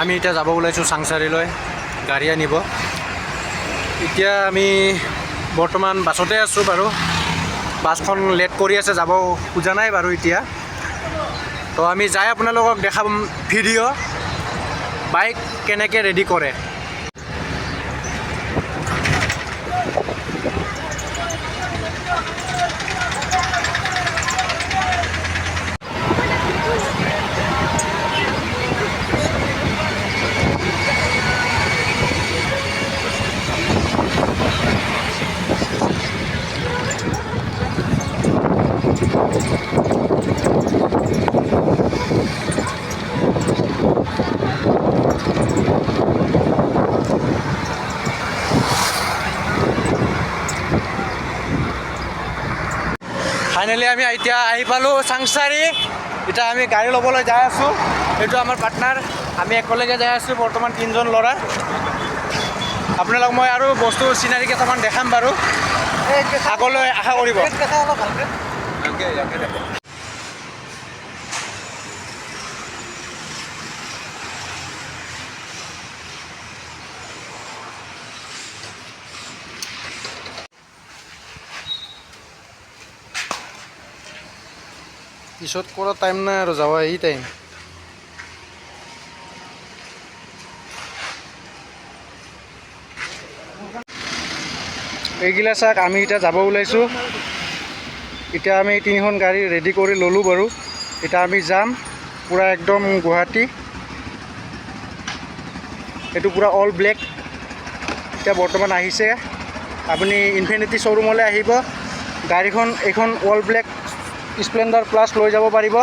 আমি এতিয়া যাব ওলাইছোঁ চাংচাৰিলৈ গাড়ী আনিব। এতিয়া আমি বৰ্তমান বাছতে আছোঁ বাৰু। বাছখন লেট কৰি আছে, যাব খোজা নাই বাৰু এতিয়া। তো আমি যাই আপোনালোকক দেখাম ভিডিঅ' বাইক কেনেকৈ ৰেডি কৰে। ফাইনেলি আমি এতিয়া আহি পালোঁ চাংচাৰি। এতিয়া আমি গাড়ী ল'বলৈ যাই আছোঁ। এইটো আমাৰ পাৰ্টনাৰ, আমি একেলগে যাই আছোঁ বৰ্তমান 3জন ল'ৰা। আপোনালোক মই আৰু বস্তু চিনাৰী কেইটামান দেখাম বাৰু, আগলৈ আশা কৰিব। পিছত কৰা টাইম নাই আৰু যাব এই টাইম। এইগিলা চাওক, আমি এতিয়া যাব ওলাইছোঁ। এতিয়া আমি 3খন গাড়ী ৰেডি কৰি ল'লোঁ বাৰু। এতিয়া আমি যাম পূৰা একদম গুৱাহাটী। এইটো পূৰা অল ব্লেক এতিয়া বৰ্তমান আহিছে। আপুনি ইনফিনিটি শ্ব'ৰুমলৈ আহিব, গাড়ীখন এইখন অল ব্লেক স্প্লেণ্ডাৰ প্লাছ লৈ যাব পাৰিব।